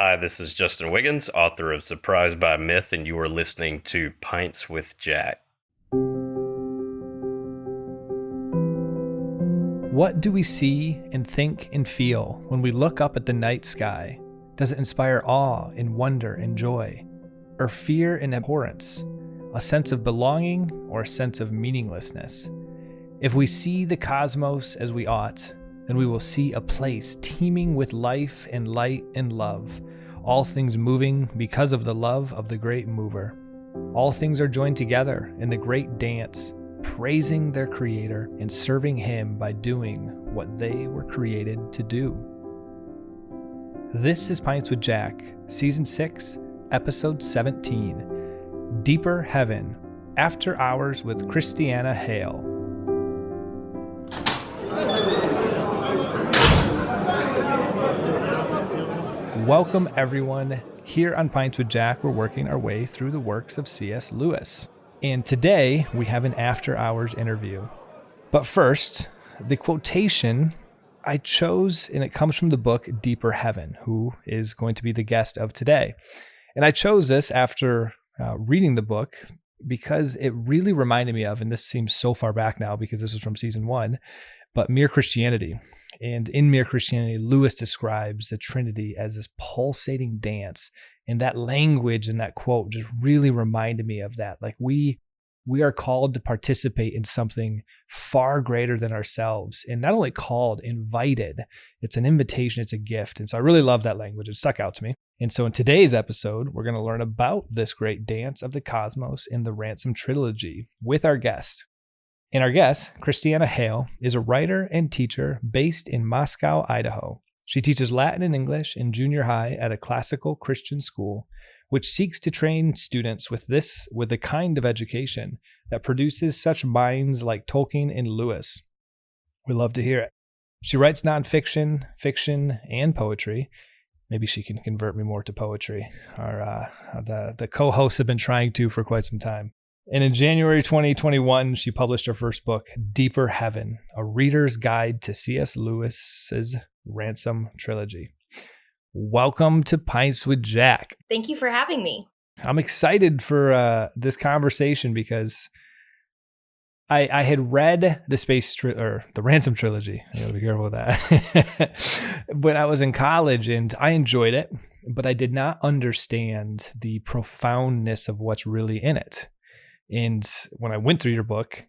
Hi, this is Justin Wiggins, author of Surprised by Myth, and you are listening to Pints with Jack. What do we see and think and feel when we look up at the night sky? Does it inspire awe and wonder and joy? Or fear and abhorrence? A sense of belonging or a sense of meaninglessness? If we see the cosmos as we ought, then we will see a place teeming with life and light and love, all things moving because of the love of the great mover. All things are joined together in the great dance, praising their creator and serving him by doing what they were created to do. This is Pints with Jack, Season 6, Episode 17, Deeper Heaven, After Hours with Christiana Hale. Welcome, everyone. Here on Pints with Jack, we're working our way through the works of C.S. Lewis. And today, we have an After Hours interview. But first, the quotation I chose, and it comes from the book Deeper Heaven, who is going to be the guest of today. And I chose this after reading the book because it really reminded me of, and this seems so far back now because this was from Season 1, but Mere Christianity. And in Mere Christianity, Lewis describes the Trinity as this pulsating dance. And that language and that quote just really reminded me of that. Like we are called to participate in something far greater than ourselves. And not only called, invited. It's an invitation, it's a gift. And so I really love that language. It stuck out to me. And so in today's episode, we're going to learn about this great dance of the cosmos in the Ransom Trilogy with our guest. And our guest, Christiana Hale, is a writer and teacher based in Moscow, Idaho. She teaches Latin and English in junior high at a classical Christian school, which seeks to train students with the kind of education that produces such minds like Tolkien and Lewis. We love to hear it. She writes nonfiction, fiction, and poetry. Maybe she can convert me more to poetry. The co-hosts have been trying to for quite some time. And in January 2021, she published her first book, Deeper Heaven, a reader's guide to C.S. Lewis's Ransom Trilogy. Welcome to Pints with Jack. Thank you for having me. I'm excited for this conversation because I had read the Ransom Trilogy. I gotta be careful with that. When I was in college, and I enjoyed it, but I did not understand the profoundness of what's really in it. And when I went through your book,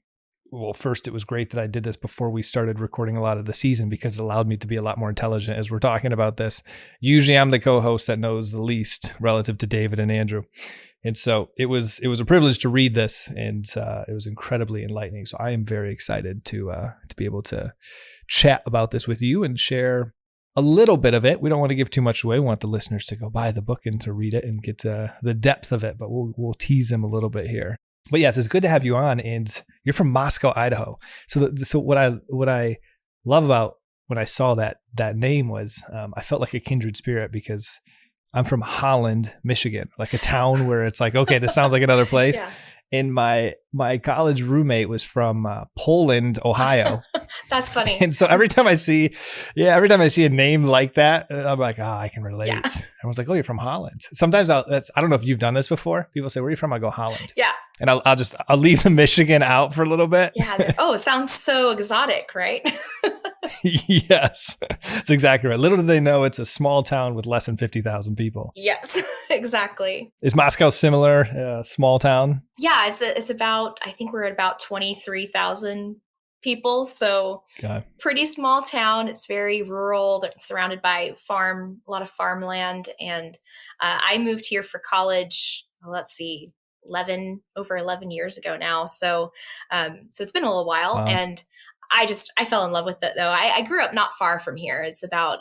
well, first, it was great that I did this before we started recording a lot of the season because it allowed me to be a lot more intelligent as we're talking about this. Usually I'm the co-host that knows the least relative to David and Andrew. And so it was a privilege to read this, and it was incredibly enlightening. So I am very excited to be able to chat about this with you and share a little bit of it. We don't want to give too much away. We want the listeners to go buy the book and to read it and get the depth of it, but we'll tease them a little bit here. But yes, it's good to have you on, and you're from Moscow, Idaho. So what I love about when I saw that name was I felt like a kindred spirit because I'm from Holland, Michigan, like a town where it's like, okay, this sounds like another place. Yeah. And my college roommate was from Poland, Ohio. That's funny. And so every time I see a name like that, I'm like, I can relate. Yeah. Everyone's like, oh, you're from Holland. Sometimes I don't know if you've done this before. People say, where are you from? I go, Holland. Yeah. And I'll leave the Michigan out for a little bit. Yeah. Oh, it sounds so exotic, right? Yes, that's exactly right. Little do they know it's a small town with less than 50,000 people. Yes, exactly. Is Moscow similar, small town? Yeah, it's about, I think we're at about 23,000 people. So Pretty small town. It's very rural. It's surrounded by a lot of farmland. And I moved here for college, over 11 years ago now. So it's been a little while. Wow. And I fell in love with it though. I grew up not far from here. It's about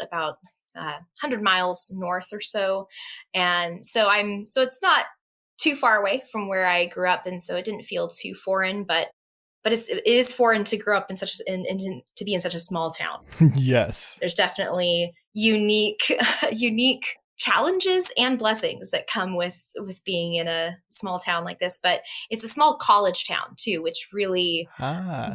100 miles north or so. And so it's not too far away from where I grew up. And so it didn't feel too foreign, but it is foreign to grow up in to be in such a small town. Yes. There's definitely unique challenges and blessings that come with being in a small town like this, but it's a small college town too, which really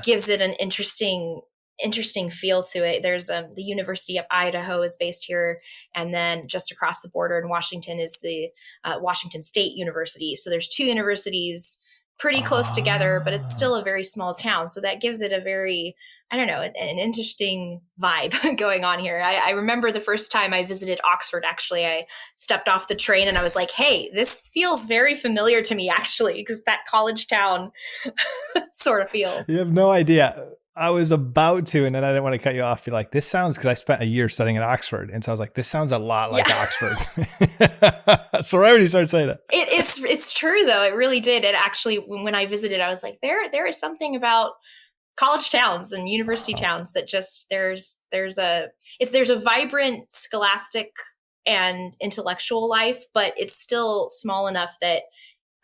gives it an interesting interesting feel to it. There's the University of Idaho is based here, and then just across the border in Washington is the Washington State University. So there's two universities pretty close together, but it's still a very small town. So that gives it a very, I don't know, an interesting vibe going on here. I remember the first time I visited Oxford, actually, I stepped off the train and I was like, hey, this feels very familiar to me, actually, because that college town sort of feel. You have no idea. I was about to, and then I didn't want to cut you off. Be like, this sounds, because I spent a year studying at Oxford. And so I was like, this sounds a lot like Oxford. So I already started saying that. It's true, though. It really did. It actually, when I visited, I was like, there is something about college towns and university towns that just there's a vibrant scholastic and intellectual life, but it's still small enough that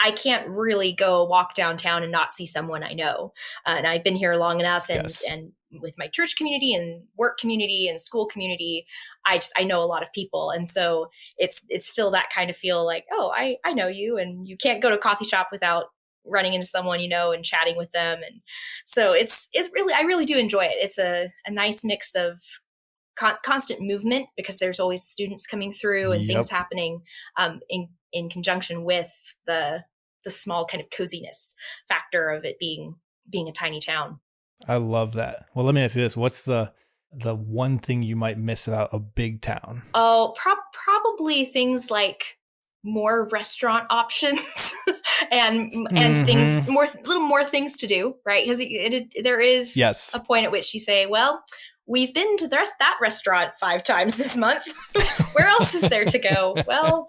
I can't really go walk downtown and not see someone I know. And I've been here long enough, and with my church community and work community and school community, I know a lot of people. And so it's still that kind of feel like, oh, I know you, and you can't go to a coffee shop without running into someone you know and chatting with them. And so it's really, I really do enjoy it. It's a nice mix of constant movement, because there's always students coming through and things happening in conjunction with the small kind of coziness factor of it being a tiny town. I love that. Well, let me ask you this. What's the one thing you might miss about a big town? Oh, probably things like more restaurant options and things, little more things to do, right? Because there is a point at which you say, well, we've been to that restaurant 5 times this month. Where else is there to go? Well,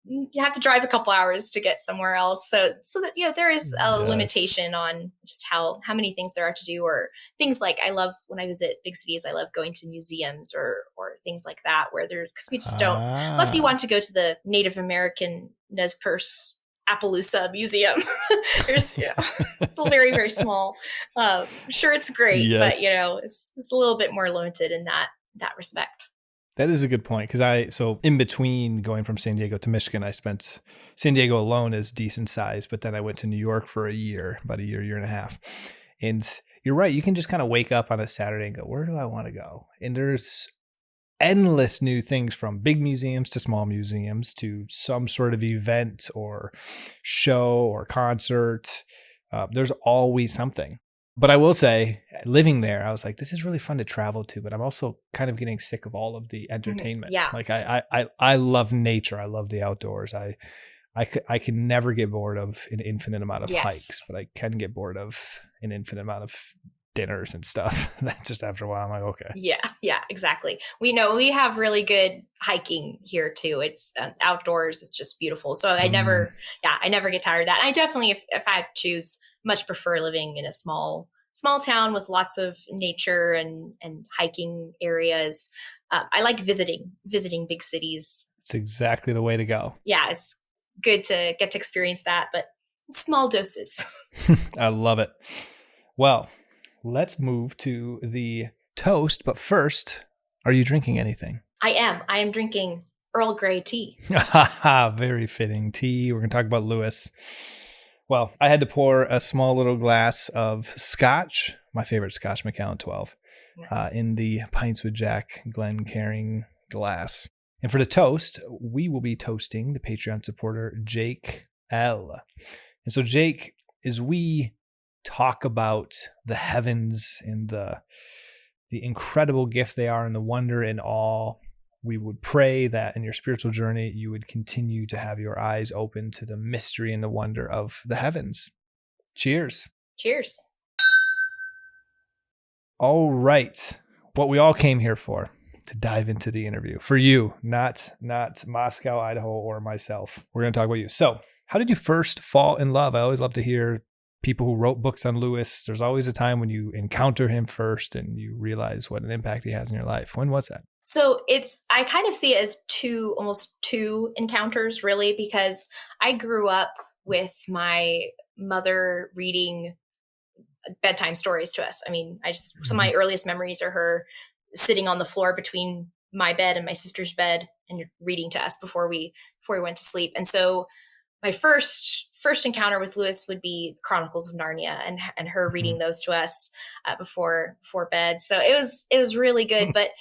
you have to drive a couple hours to get somewhere else. So that, there is a limitation on just how many things there are to do, or things like, I love when I visit big cities, I love going to museums or things like that, where because we just don't, unless you want to go to the Native American Nez Perce Appaloosa Museum. It's very, very small. Sure, it's great, but it's a little bit more limited in that respect. That is a good point, because so in between going from San Diego to Michigan, I spent, San Diego alone is decent size, but then I went to New York for about a year and a half. And you're right, you can just kind of wake up on a Saturday and go, where do I want to go? And there's endless new things, from big museums to small museums to some sort of event or show or concert. There's always something. But I will say, living there, I was like, this is really fun to travel to, but I'm also kind of getting sick of all of the entertainment. Yeah. Like I love nature. I love the outdoors. I can never get bored of an infinite amount of hikes, but I can get bored of an infinite amount of dinners and stuff. That's just, after a while, I'm like, okay. Yeah, exactly. We have really good hiking here too. It's outdoors. It's just beautiful. So I never get tired of that. I definitely, if I had to choose, much prefer living in a small town with lots of nature and hiking areas. I like visiting big cities. It's exactly the way to go. Yeah, it's good to get to experience that, but in small doses. I love it. Well, let's move to the toast. But first, are you drinking anything? I am drinking Earl Grey tea. Very fitting tea. We're going to talk about Lewis. Well, I had to pour a small little glass of scotch, my favorite Scotch Macallan 12, in the Pints with Jack Glencairn glass. And for the toast, we will be toasting the Patreon supporter, Jake L. And so, Jake, as we talk about the heavens and the incredible gift they are, and the wonder and awe, we would pray that in your spiritual journey, you would continue to have your eyes open to the mystery and the wonder of the heavens. Cheers. Cheers. All right. What we all came here for, to dive into the interview. For you, not Moscow, Idaho, or myself. We're going to talk about you. So, how did you first fall in love? I always love to hear people who wrote books on Lewis. There's always a time when you encounter him first and you realize what an impact he has in your life. When was that? So I kind of see it as almost two encounters, really, because I grew up with my mother reading bedtime stories to us. I mean, some of my earliest memories are her sitting on the floor between my bed and my sister's bed and reading to us before we went to sleep. And so my first first encounter with Lewis would be Chronicles of Narnia and her reading those to us before bed. So it was really good. But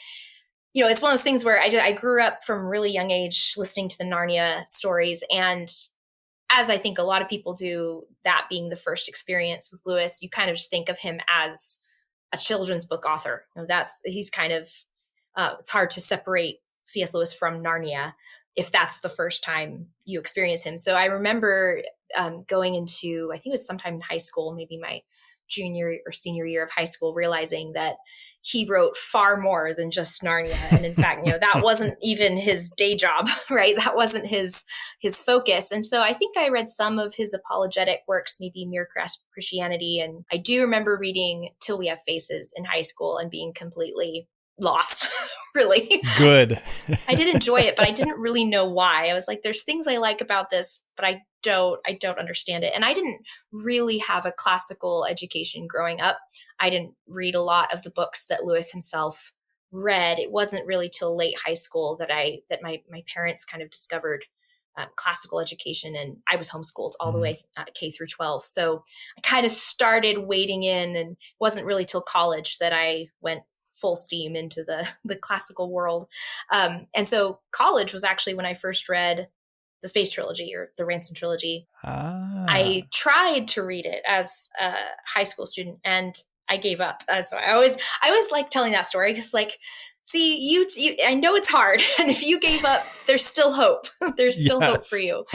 it's one of those things where I grew up from a really young age listening to the Narnia stories, and as I think a lot of people do, that being the first experience with Lewis, you kind of just think of him as a children's book author. He's kind of it's hard to separate C.S. Lewis from Narnia if that's the first time you experience him. So I remember going into, I think it was sometime in high school, maybe my junior or senior year of high school, realizing that he wrote far more than just Narnia. And in fact, that wasn't even his day job, right? That wasn't his focus. And so I think I read some of his apologetic works, maybe Mere Christianity. And I do remember reading Till We Have Faces in high school and being completely lost, really. Good. I did enjoy it, but I didn't really know why. I was like, there's things I like about this, but I don't understand it. And I didn't really have a classical education growing up. I didn't read a lot of the books that Lewis himself read. It wasn't really till late high school that my parents kind of discovered classical education, and I was homeschooled all the way K through 12. So I kind of started wading in, and it wasn't really till college that I went full steam into the classical world. And so college was actually when I first read the Space Trilogy or the Ransom Trilogy. I tried to read it as a high school student and I gave up. So I always like telling that story because see, you, I know it's hard. And if you gave up, there's still hope. There's still hope for you.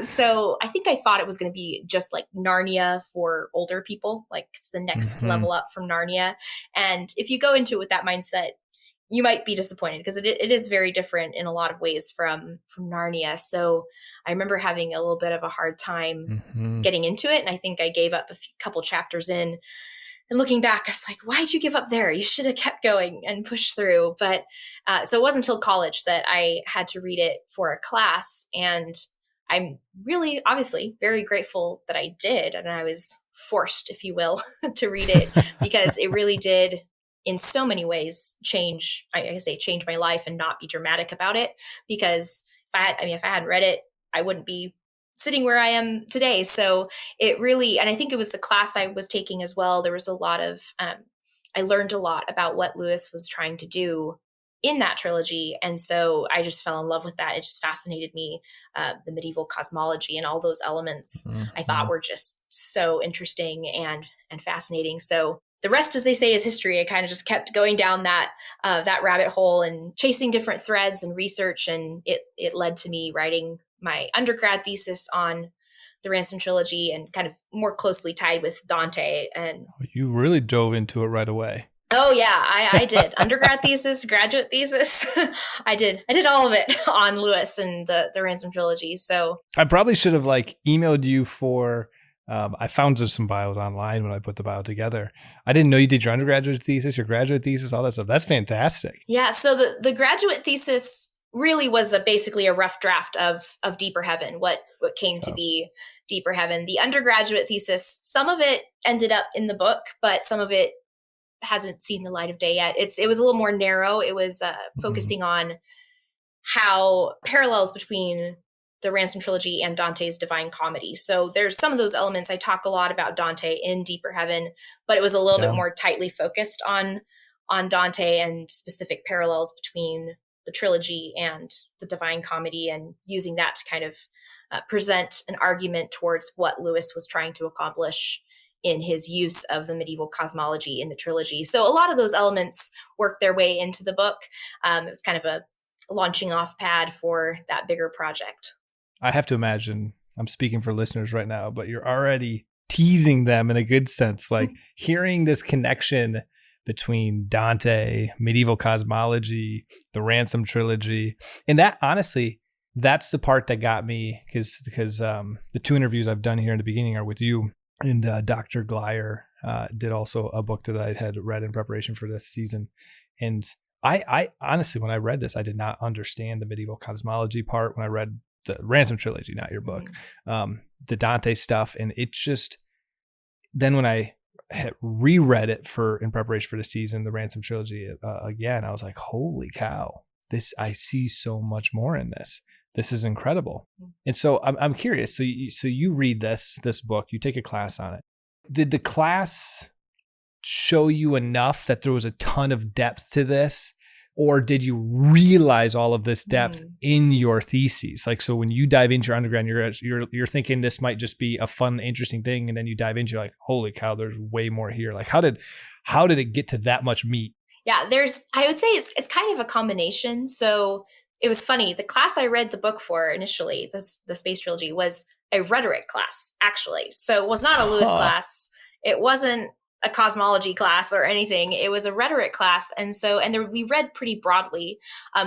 So I think I thought it was going to be just like Narnia for older people, like the next level up from Narnia. And if you go into it with that mindset, you might be disappointed because it is very different in a lot of ways from Narnia. So I remember having a little bit of a hard time getting into it. And I think I gave up a couple chapters in. And looking back, I was like, why'd you give up there? You should have kept going and pushed through. But so it wasn't until college that I had to read it for a class. And I'm really, obviously, very grateful that I did. And I was forced, if you will, to read it because it really did, in so many ways, change my life and not be dramatic about it. Because if I hadn't read it, I wouldn't be sitting where I am today. So it really, and I think it was the class I was taking as well. There was a lot of, I learned a lot about what Lewis was trying to do in that trilogy. And so I just fell in love with that. It just fascinated me. The medieval cosmology and all those elements I thought were just so interesting and fascinating. So the rest, as they say, is history. I kind of just kept going down that rabbit hole and chasing different threads and research. And it led to me writing my undergrad thesis on the Ransom Trilogy and kind of more closely tied with Dante. And you really dove into it right away. Oh yeah, I did. Undergrad thesis, graduate thesis. I did all of it on Lewis and the Ransom Trilogy. So I probably should have emailed you for, I found some bios online when I put the bio together. I didn't know you did your undergraduate thesis, your graduate thesis, all that stuff. That's fantastic. Yeah. So the graduate thesis really was basically a rough draft of Deeper Heaven, what came to be Deeper Heaven. The undergraduate thesis, some of it ended up in the book, but some of it hasn't seen the light of day yet. It was a little more narrow. It was focusing on how parallels between the Ransom Trilogy and Dante's Divine Comedy. So there's some of those elements. I talk a lot about Dante in Deeper Heaven, but it was a little bit more tightly focused on Dante and specific parallels between the trilogy and the Divine Comedy, and using that to kind of present an argument towards what Lewis was trying to accomplish in his use of the medieval cosmology in the trilogy. So a lot of those elements worked their way into the book. It was kind of a launching off pad for that bigger project. I have to imagine, I'm speaking for listeners right now, but you're already teasing them in a good sense, hearing this connection between Dante, medieval cosmology, the Ransom Trilogy. And that, honestly, that's the part that got me, because the two interviews I've done here in the beginning are with you, and Dr. Glyer did also a book that I had read in preparation for this season. And I honestly, when I read this, I did not understand the medieval cosmology part when I read the Ransom Trilogy, not your book, the Dante stuff. And it just, then when I had reread it in preparation for the season, the Ransom Trilogy again, I was like, holy cow, I see so much more in this. This is incredible. And so I'm curious. So you read this book, you take a class on it. Did the class show you enough that there was a ton of depth to this? Or did you realize all of this depth in your theses? Like, so when you dive into your undergrad, you're thinking this might just be a fun, interesting thing. And then you dive into, you're like, holy cow, there's way more here. Like, how did it get to that much meat? Yeah, I would say it's kind of a combination. So it was funny. The class I read the book for initially, the Space Trilogy, was a rhetoric class, actually. So it was not a Lewis class. It wasn't a cosmology class or anything. It was a rhetoric class. And we read pretty broadly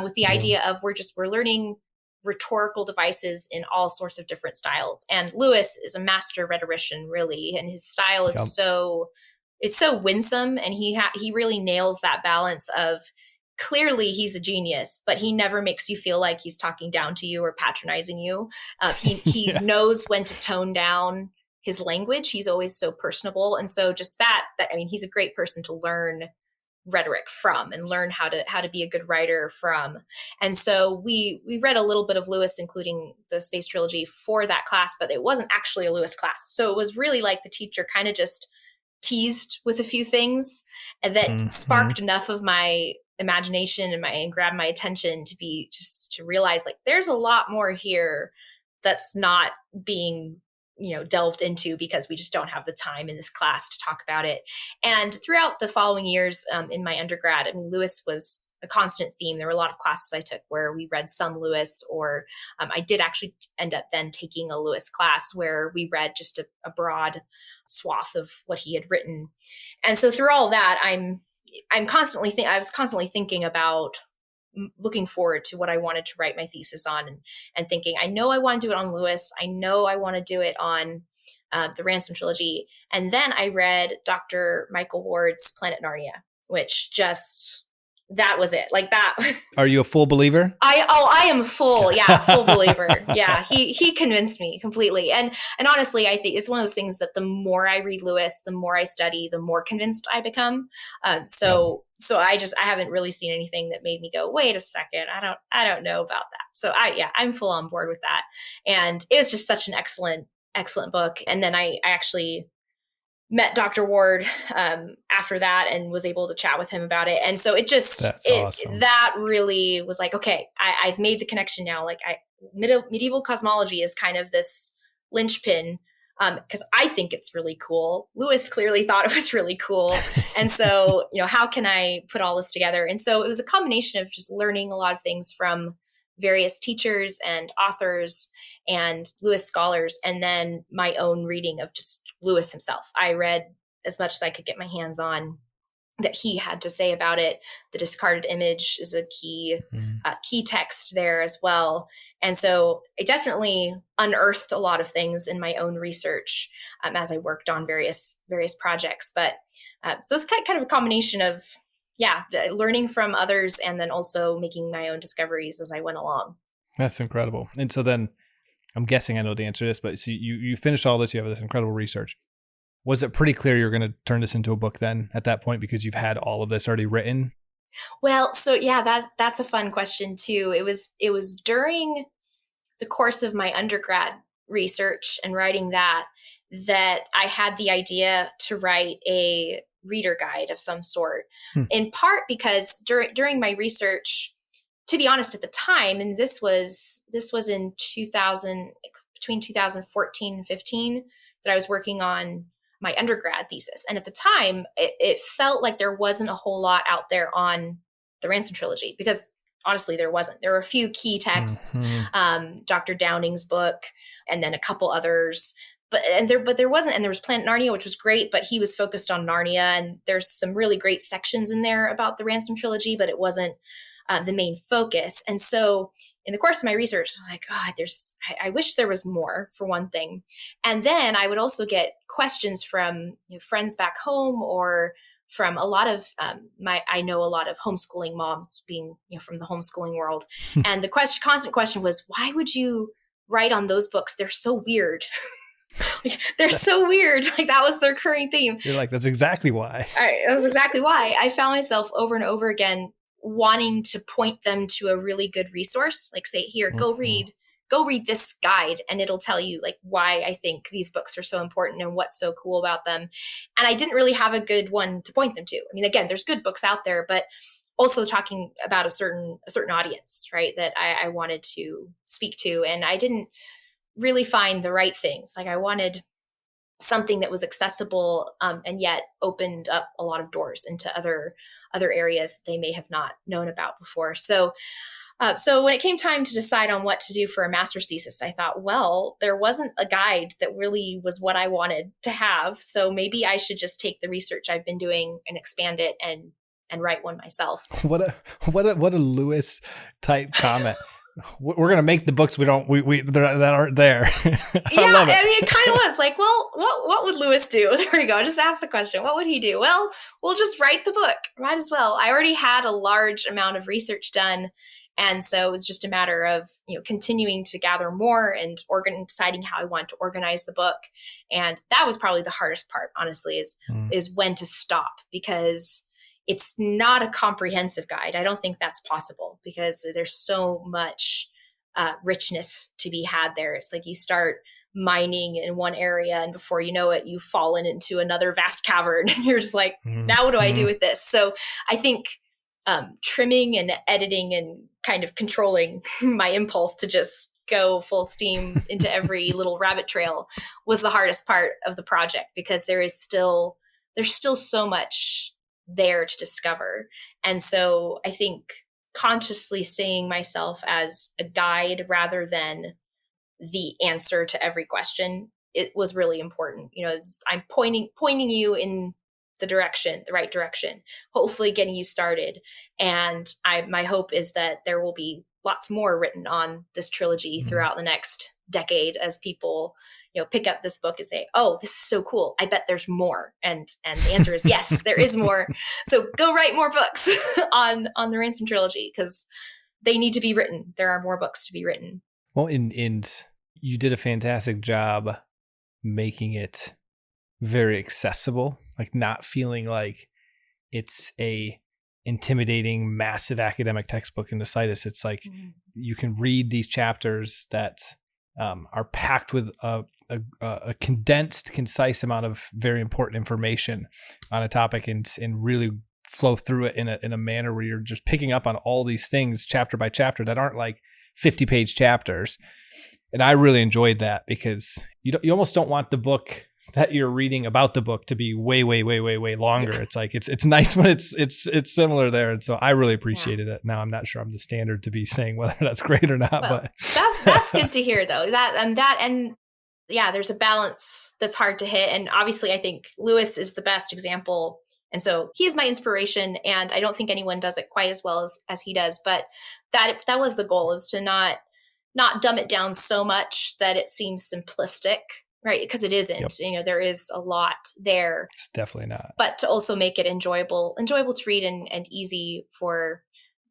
with the idea of we're learning rhetorical devices in all sorts of different styles. And Lewis is a master rhetorician, really. And his style is it's so winsome. And he really nails that balance of, clearly he's a genius, but he never makes you feel like he's talking down to you or patronizing you. He knows when to tone down his language. He's always so personable. And so just that, I mean, he's a great person to learn rhetoric from and learn how to be a good writer from. And so we read a little bit of Lewis, including the Space Trilogy, for that class, but it wasn't actually a Lewis class. So it was really like the teacher kind of just teased with a few things and that sparked enough of my imagination and grabbed my attention to realize, like, there's a lot more here that's not being delved into because we just don't have the time in this class to talk about it. And throughout the following years in my undergrad, I mean, Lewis was a constant theme. There were a lot of classes I took where we read some Lewis, or I did actually end up then taking a Lewis class where we read just a broad swath of what he had written. And so through all that, I was constantly thinking about looking forward to what I wanted to write my thesis on, and thinking, I know I want to do it on Lewis. I know I want to do it on the Ransom Trilogy. And then I read Dr. Michael Ward's Planet Narnia, which that was it. Like that. Are you a full believer? I am full. Yeah. Full believer. Yeah. He convinced me completely. And honestly, I think it's one of those things that the more I read Lewis, the more I study, the more convinced I become. So I haven't really seen anything that made me go, wait a second. I don't know about that. So I'm full on board with that. And it was just such an excellent book. And then I actually met Dr. Ward after that and was able to chat with him about it. And so awesome. That really was like, okay, I've made the connection now. Like medieval cosmology is kind of this linchpin because I think it's really cool. Lewis clearly thought it was really cool. And so, how can I put all this together? And so it was a combination of just learning a lot of things from various teachers and authors and Lewis scholars, and then my own reading of just Lewis himself. I read as much as I could get my hands on that he had to say about it. The discarded image is a key text there as well. And so I definitely unearthed a lot of things in my own research as I worked on various projects. But so it's kind of a combination of, learning from others and then also making my own discoveries as I went along. That's incredible. And so then I'm guessing I know the answer to this, but so you finished all this, you have this incredible research. Was it pretty clear you're going to turn this into a book then at that point because you've had all of this already written? Well, so that's a fun question too. It was during the course of my undergrad research and writing that I had the idea to write a reader guide of some sort, in part because during my research, to be honest, at the time, and this was in 2000, between 2014 and 15, that I was working on my undergrad thesis. And at the time, it felt like there wasn't a whole lot out there on the Ransom Trilogy because honestly, there wasn't. There were a few key texts, Dr. Downing's book, and then a couple others. But there wasn't, and there was Planet Narnia, which was great, but he was focused on Narnia, and there's some really great sections in there about the Ransom Trilogy, but it wasn't the main focus. And so in the course of my research, I'm like, I wish there was more, for one thing. And then I would also get questions from friends back home or from a lot of I know a lot of homeschooling moms, being from the homeschooling world. And the constant question was, why would you write on those books? They're so weird. They're so weird. Like that was their recurring theme. You're like, that's exactly why. All right, that's exactly why. I found myself over and over again wanting to point them to a really good resource, like say, here, go read this guide, and it'll tell you like why I think these books are so important and what's so cool about them. And I didn't really have a good one to point them to. I mean, again, there's good books out there, but also talking about a certain audience, right, that I wanted to speak to. And I didn't really find the right things. Like I wanted something that was accessible and yet opened up a lot of doors into other areas that they may have not known about before. So when it came time to decide on what to do for a master's thesis, I thought, well, there wasn't a guide that really was what I wanted to have. So maybe I should just take the research I've been doing and expand it and write one myself. What a Lewis type comment. We're going to make the books that aren't there. I mean, it kind of was like, well, what would Lewis do? There we go. Just ask the question. What would he do? Well, we'll just write the book. Might as well. I already had a large amount of research done. And so it was just a matter of, continuing to gather more and deciding how I want to organize the book. And that was probably the hardest part, honestly, is when to stop, because it's not a comprehensive guide. I don't think that's possible because there's so much richness to be had there. It's like you start mining in one area and before you know it, you've fallen into another vast cavern and you're just like, now what do I do with this? So I think trimming and editing and kind of controlling my impulse to just go full steam into every little rabbit trail was the hardest part of the project, because there's still so much there to discover. And so I think consciously seeing myself as a guide rather than the answer to every question, it was really important. I'm pointing you in the right direction, hopefully getting you started. And my hope is that there will be lots more written on this trilogy throughout the next decade as people pick up this book and say, oh, this is so cool. I bet there's more. And the answer is yes, there is more. So go write more books on the Ransom Trilogy, because they need to be written. There are more books to be written. Well, and you did a fantastic job making it very accessible, like not feeling like it's a intimidating, massive academic textbook in the Citus. It's like you can read these chapters that are packed with a condensed, concise amount of very important information on a topic, and really flow through it in a manner where you're just picking up on all these things chapter by chapter that aren't like 50-page chapters. And I really enjoyed that, because you almost don't want the book that you're reading about the book to be way, way, way, way, way longer. It's like it's nice when it's similar there, and so I really appreciated it. Now I'm not sure I'm the standard to be saying whether that's great or not, but that's good to hear though. There's a balance that's hard to hit, and obviously I think Lewis is the best example, and so he's my inspiration. And I don't think anyone does it quite as well as he does. But that was the goal, is to not dumb it down so much that it seems simplistic. Right, because it isn't. Yep. There is a lot there. It's definitely not. But to also make it enjoyable to read and easy for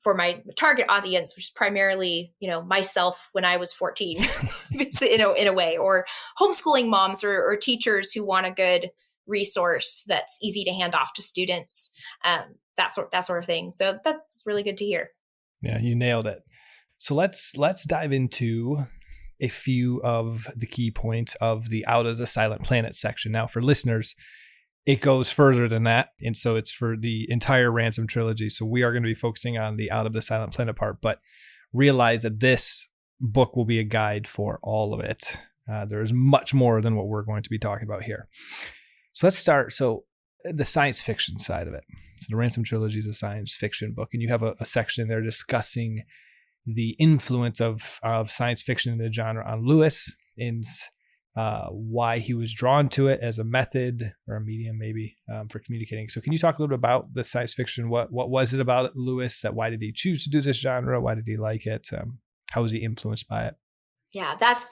my target audience, which is primarily, myself when I was 14, in a way, or homeschooling moms or teachers who want a good resource that's easy to hand off to students, that sort of thing. So that's really good to hear. Yeah, you nailed it. So let's dive into a few of the key points of the Out of the Silent Planet section. Now, for listeners, it goes further than that. And so it's for the entire Ransom trilogy. So we are going to be focusing on the Out of the Silent Planet part, but realize that this book will be a guide for all of it. There is much more than what we're going to be talking about here. So let's start. So the science fiction side of it. So the Ransom trilogy is a science fiction book, and you have a section in there discussing the influence of science fiction in the genre on Lewis, and why he was drawn to it as a method or a medium, maybe, for communicating. So can you talk a little bit about the science fiction? What was it about Lewis? Why did he choose to do this genre? Why did he like it? How was he influenced by it? Yeah, that's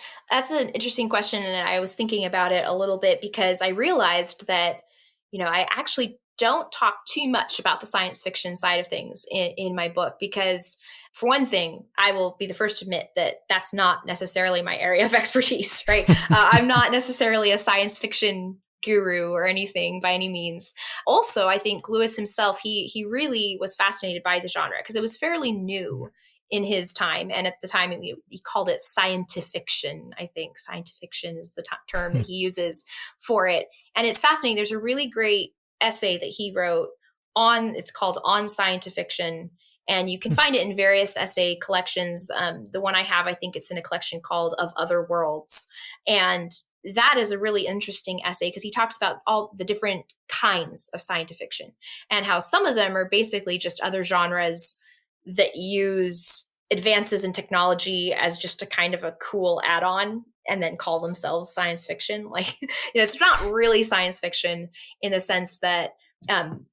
an interesting question. And I was thinking about it a little bit, because I realized that, I actually don't talk too much about the science fiction side of things in my book, because for one thing, I will be the first to admit that that's not necessarily my area of expertise, right? I'm not necessarily a science fiction guru or anything by any means. Also, I think Lewis himself, he really was fascinated by the genre because it was fairly new in his time. And at the time, he called it scientific fiction. I think scientific fiction is the term that he uses for it. And it's fascinating. There's a really great essay that he wrote it's called On Scientific Fiction. And you can find it in various essay collections. The one I have, I think it's in a collection called Of Other Worlds. And that is a really interesting essay because he talks about all the different kinds of science fiction and how some of them are basically just other genres that use advances in technology as just a kind of a cool add-on and then call themselves science fiction. Like, it's not really science fiction in the sense that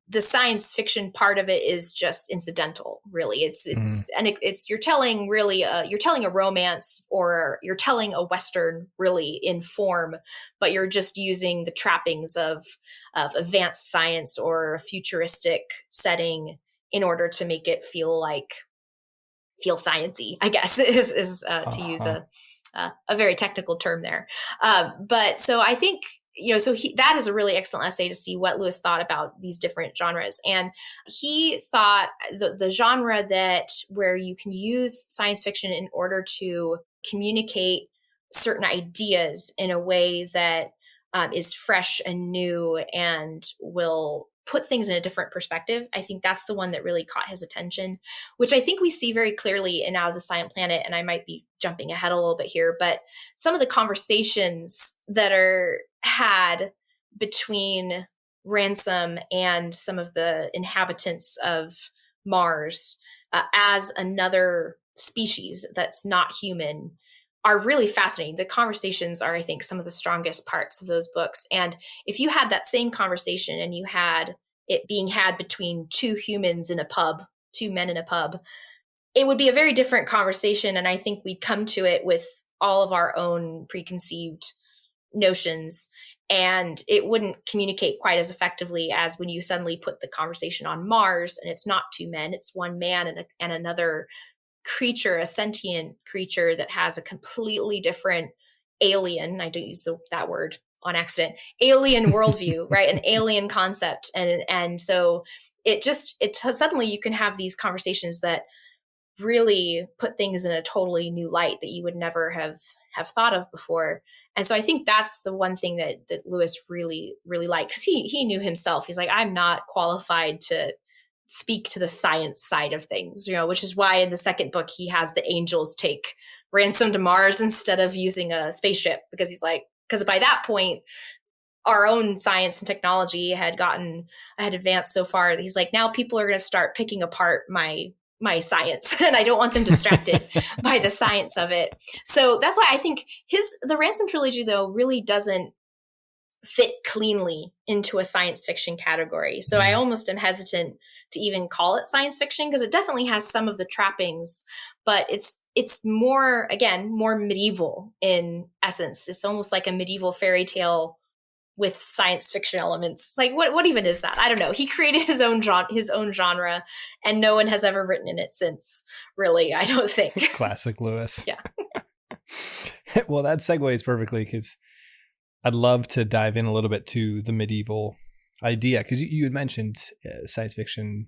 the science fiction part of it is just incidental, really. You're telling a romance or you're telling a Western really in form, but you're just using the trappings of advanced science or a futuristic setting in order to make it feel sciencey, I guess, is to use a very technical term there. But so I think, that is a really excellent essay to see what Lewis thought about these different genres. And he thought the genre where you can use science fiction in order to communicate certain ideas in a way that is fresh and new and will put things in a different perspective. I think that's the one that really caught his attention, which I think we see very clearly in Out of the Silent Planet. And I might be jumping ahead a little bit here, but some of the conversations that are had between Ransom and some of the inhabitants of Mars as another species that's not human are really fascinating. The conversations are, I think, some of the strongest parts of those books. And if you had that same conversation and you had it being had between two humans in a pub, two men in a pub, it would be a very different conversation. And I think we'd come to it with all of our own preconceived notions, and it wouldn't communicate quite as effectively as when you suddenly put the conversation on Mars and it's not two men, it's one man and another creature, a sentient creature that has a completely different alien, I don't use that word on accident, alien worldview, right? An alien concept. And so suddenly you can have these conversations that really put things in a totally new light that you would never have thought of before. And so I think that's the one thing that Lewis really, really liked, because he knew himself. He's like, I'm not qualified to speak to the science side of things, which is why in the second book, he has the angels take Ransom to Mars instead of using a spaceship, because he's like, because by that point, our own science and technology had advanced so far that he's like, now people are going to start picking apart my science, and I don't want them distracted by the science of it. So that's why I think the Ransom Trilogy, though, really doesn't fit cleanly into a science fiction category. So I almost am hesitant to even call it science fiction, because it definitely has some of the trappings, but it's more, again, more medieval in essence. It's almost like a medieval fairy tale with science fiction elements. Like what even is that? I don't know. He created his own genre, and no one has ever written in it since, really, I don't think. Classic Lewis. Yeah. Well, that segues perfectly, because I'd love to dive in a little bit to the medieval idea, because you had mentioned science fiction,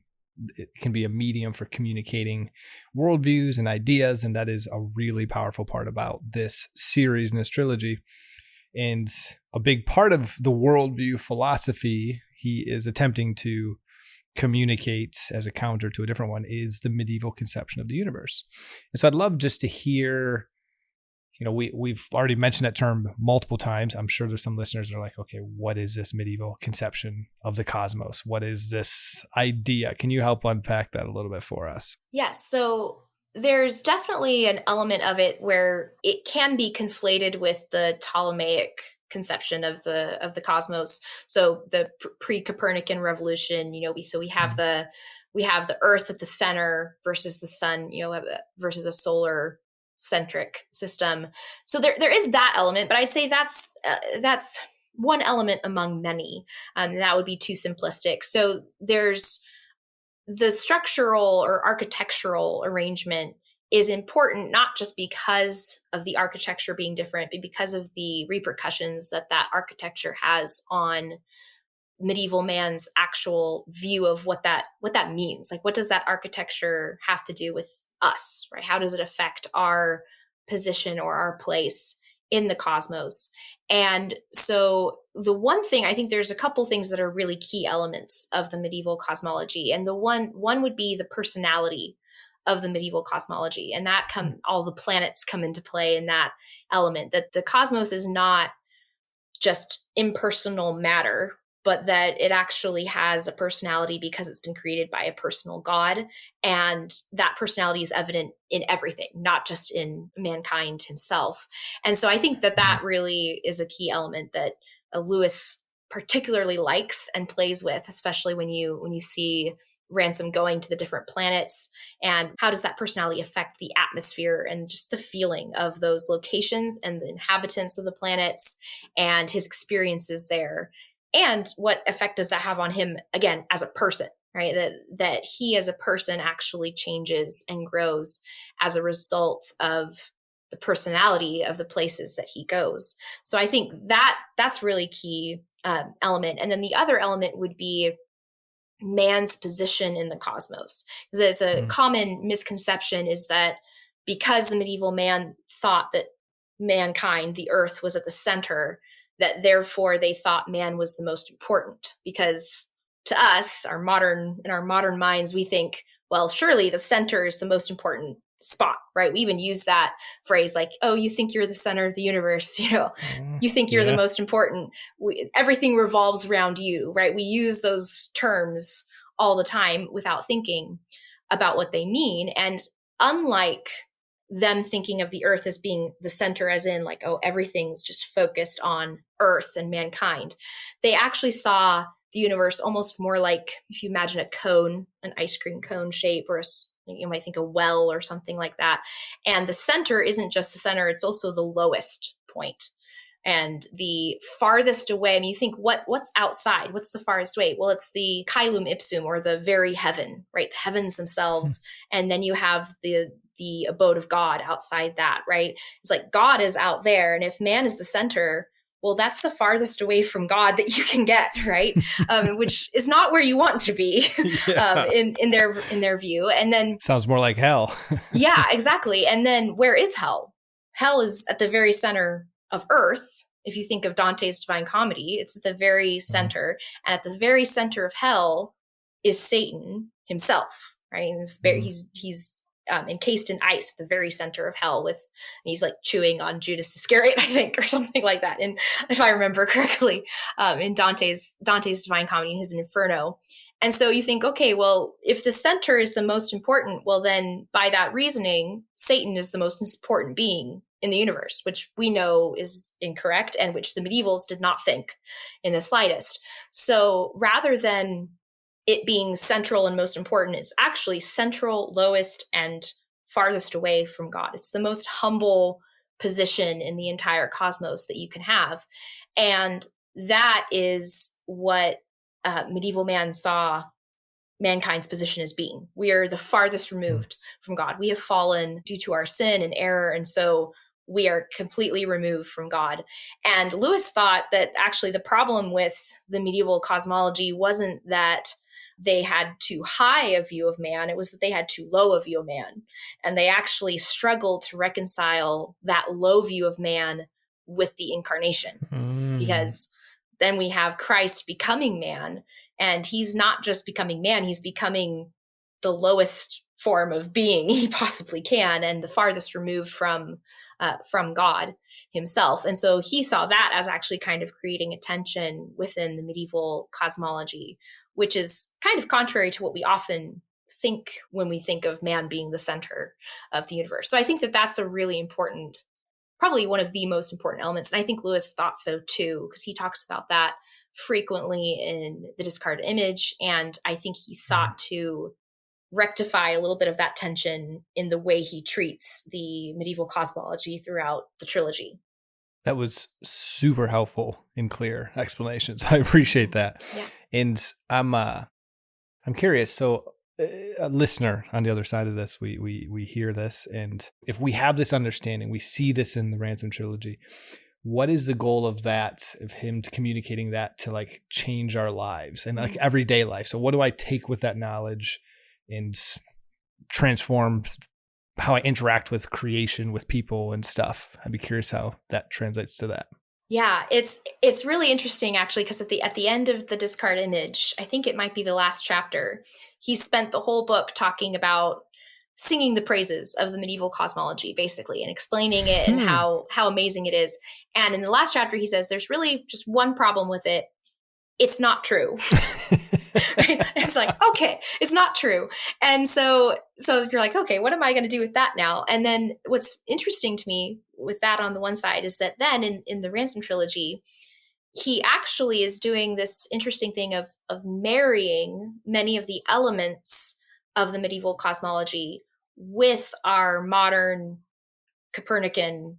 it can be a medium for communicating worldviews and ideas, and that is a really powerful part about this series and this trilogy. And a big part of the worldview philosophy he is attempting to communicate as a counter to a different one is the medieval conception of the universe. And so I'd love just to hear, we've already mentioned that term multiple times. I'm sure there's some listeners that are like, okay, what is this medieval conception of the cosmos? What is this idea? Can you help unpack that a little bit for us? Yes. So there's definitely an element of it where it can be conflated with the Ptolemaic conception of the cosmos. So the pre-Copernican revolution, we have the Earth at the center versus the sun, versus a solar centric system. So there is that element, but I'd say that's one element among many. That would be too simplistic. So there's the structural or architectural arrangement is important, not just because of the architecture being different, but because of the repercussions that that architecture has on medieval man's actual view of what that means. Like, what does that architecture have to do with us, right? How does it affect our position or our place in the cosmos? And so the one thing, I think there's a couple things that are really key elements of the medieval cosmology. And the one would be the personality of the medieval cosmology. And that all the planets come into play in that element, that the cosmos is not just impersonal matter, but that it actually has a personality because it's been created by a personal God. And that personality is evident in everything, not just in mankind himself. And so I think that that really is a key element that Lewis particularly likes and plays with, especially when you see Ransom going to the different planets, and how does that personality affect the atmosphere and just the feeling of those locations and the inhabitants of the planets and his experiences there. And what effect does that have on him, again, as a person, right? That he as a person actually changes and grows as a result of the personality of the places that he goes. So I think that's really key element. And then the other element would be man's position in the cosmos. Because it's a common misconception is that because the medieval man thought that mankind, the earth, was at the center, that therefore they thought man was the most important. Because to us, in our modern minds, we think, well, surely the center is the most important spot, right? We even use that phrase like, oh, you think you're the center of the universe, you think you're the most important. Everything revolves around you, right? We use those terms all the time without thinking about what they mean. And unlike them thinking of the earth as being the center, as in like, oh, everything's just focused on earth and mankind, they actually saw the universe almost more like, if you imagine a cone, an ice cream cone shape, or you might think a well or something like that. And the center isn't just the center, it's also the lowest point. And the farthest away, I mean, you think what's outside? What's the farthest away? Well, it's the caelum ipsum, or the very heaven, right? The heavens themselves. And then you have the abode of God outside that, right? It's like God is out there. And if man is the center, well, that's the farthest away from God that you can get, right? Which is not where you want to be in their view. And then sounds more like hell. Yeah, exactly. And then where is hell? Hell is at the very center of earth. If you think of Dante's Divine Comedy, it's at the very center. And at the very center of hell is Satan himself, right? And he's encased in ice at the very center of hell, he's like chewing on Judas Iscariot, I think, or something like that. And if I remember correctly, in Dante's Divine Comedy, his Inferno. And so you think, okay, well, if the center is the most important, well, then by that reasoning, Satan is the most important being in the universe, which we know is incorrect and which the medievals did not think in the slightest. So rather than it being central and most important, it's actually central, lowest, and farthest away from God. It's the most humble position in the entire cosmos that you can have. And that is what medieval man saw mankind's position as being. We are the farthest removed from God. We have fallen due to our sin and error. And so we are completely removed from God. And Lewis thought that actually the problem with the medieval cosmology wasn't that they had too high a view of man, it was that they had too low a view of man. And they actually struggled to reconcile that low view of man with the incarnation. Because then we have Christ becoming man, and he's not just becoming man, he's becoming the lowest form of being he possibly can, and the farthest removed from God himself. And so he saw that as actually kind of creating a tension within the medieval cosmology, which is kind of contrary to what we often think when we think of man being the center of the universe. So I think that that's a really important, probably one of the most important elements. And I think Lewis thought so too, because he talks about that frequently in The Discarded Image. And I think he sought to rectify a little bit of that tension in the way he treats the medieval cosmology throughout the trilogy. That was super helpful and clear explanations. I appreciate that. Yeah. And I'm curious. So a listener on the other side of this, we hear this, and if we have this understanding, we see this in the Ransom Trilogy. What is the goal of that, of him communicating that to like change our lives and like everyday life? So what do I take with that knowledge and transform how I interact with creation, with people and stuff? I'd be curious how that translates to that. Yeah, it's really interesting actually, because at the end of the discard image, I think it might be the last chapter, he spent the whole book talking about singing the praises of the medieval cosmology, basically, and explaining it and how amazing it is. And in the last chapter, he says there's really just one problem with it. It's not true. Right? It's like, okay, it's not true. And so you're like, okay, what am I going to do with that now? And then what's interesting to me with that on the one side is that then in the Ransom Trilogy, he actually is doing this interesting thing of marrying many of the elements of the medieval cosmology with our modern Copernican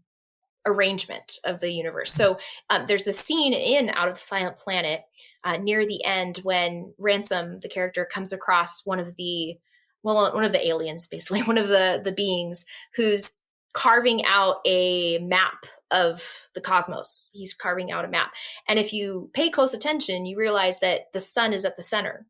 arrangement of the universe. So there's a scene in Out of the Silent Planet near the end when Ransom, the character, comes across one of the aliens, basically one of the beings, who's carving out a map of the cosmos. He's carving out a map. And if you pay close attention, you realize that the sun is at the center.